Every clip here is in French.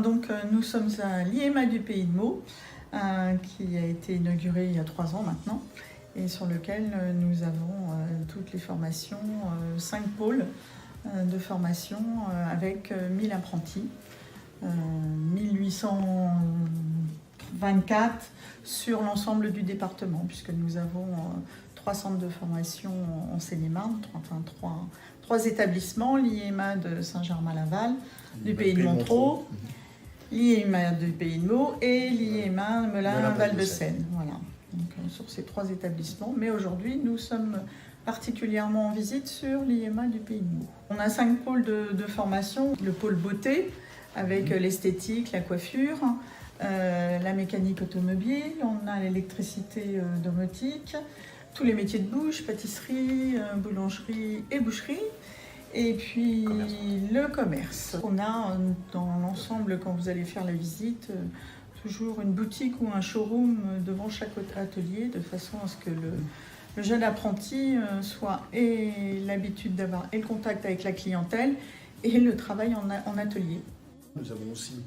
Donc nous sommes à l'IEMA du Pays de Meaux, qui a été inauguré il y a 3 ans maintenant, et sur lequel nous avons toutes les formations, 5 pôles de formation avec 1000 apprentis, 1824 sur l'ensemble du département, puisque nous avons 3 centres de formation en Seine-et-Marne, enfin 3 établissements, l'IEMA de Saint-Germain-Laval, du Pays de Montreux, l'IEMA du Pays de Meaux et l'IEMA Melun-Val-de-Seine. Voilà. Donc, sur ces 3 établissements. Mais aujourd'hui, nous sommes particulièrement en visite sur l'IEMA du Pays de Meaux. On a 5 pôles de formation. Le pôle beauté, avec l'esthétique, la coiffure, la mécanique automobile, on a l'électricité domotique, tous les métiers de bouche, pâtisserie, boulangerie et boucherie. Et puis le commerce. On a dans l'ensemble, quand vous allez faire la visite, toujours une boutique ou un showroom devant chaque atelier, de façon à ce que le jeune apprenti ait l'habitude d'avoir et le contact avec la clientèle et le travail en atelier. Nous avons aussi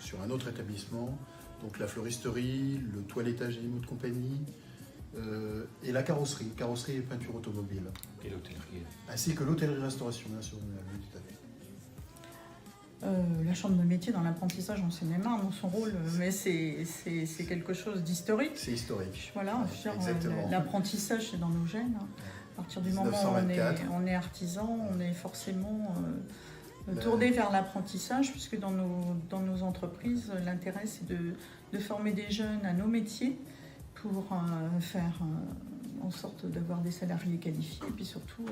sur un autre établissement donc la floristerie, le toilettage animaux de compagnie, et la carrosserie et peinture automobile. Et l'hôtellerie. Ainsi que l'hôtellerie-restauration, bien sûr, tout à fait. La chambre de métier dans l'apprentissage en Seine-et-Marne, dans son rôle, mais c'est quelque chose d'historique. C'est historique. Voilà, l'apprentissage c'est dans nos gènes. À partir du moment où on est artisan, on est forcément tourné vers l'apprentissage, puisque dans nos entreprises, l'intérêt c'est de former des jeunes à nos métiers, pour faire en sorte d'avoir des salariés qualifiés et puis surtout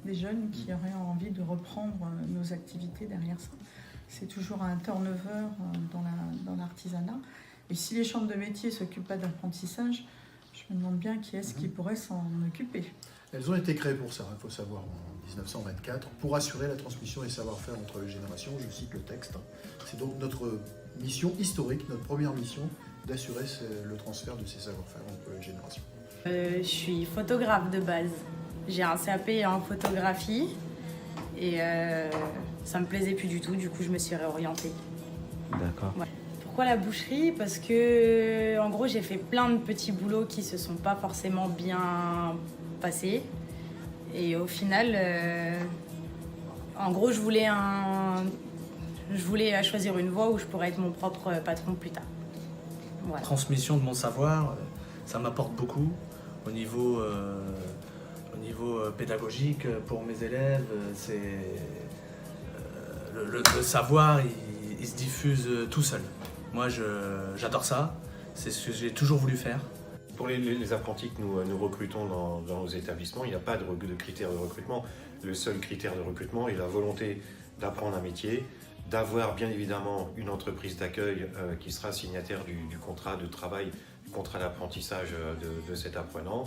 des jeunes qui auraient envie de reprendre nos activités derrière ça. C'est toujours un turnover dans l'artisanat. Et si les chambres de métier ne s'occupent pas d'apprentissage, je me demande bien qui est-ce qui pourrait s'en occuper. Elles ont été créées pour ça, il faut savoir, en 1924, pour assurer la transmission des savoir-faire entre les générations, je cite le texte. C'est donc notre mission historique, notre première mission, d'assurer le transfert de ces savoir-faire entre les générations. Je suis photographe de base. J'ai un CAP en photographie et ça me plaisait plus du tout, du coup je me suis réorientée. D'accord. Ouais. Pourquoi la boucherie? Parce que en gros j'ai fait plein de petits boulots qui se sont pas forcément bien passés. Et au final, en gros je voulais choisir une voie où je pourrais être mon propre patron plus tard. Voilà. Transmission de mon savoir, ça m'apporte beaucoup au niveau pédagogique pour mes élèves. Le savoir, il se diffuse tout seul. Moi, j'adore ça. C'est ce que j'ai toujours voulu faire. Pour les apprentis que nous recrutons dans nos établissements, il n'y a pas de critères de recrutement. Le seul critère de recrutement est la volonté d'apprendre un métier, d'avoir bien évidemment une entreprise d'accueil qui sera signataire du contrat de travail, du contrat d'apprentissage de cet apprenant.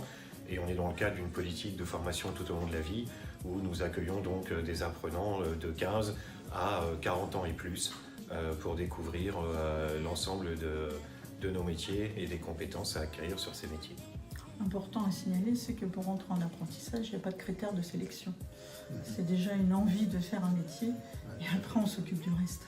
Et on est dans le cadre d'une politique de formation tout au long de la vie où nous accueillons donc des apprenants de 15 à 40 ans et plus pour découvrir l'ensemble de nos métiers et des compétences à acquérir sur ces métiers. Important à signaler, c'est que pour entrer en apprentissage, il n'y a pas de critères de sélection. C'est déjà une envie de faire un métier et après on s'occupe du reste.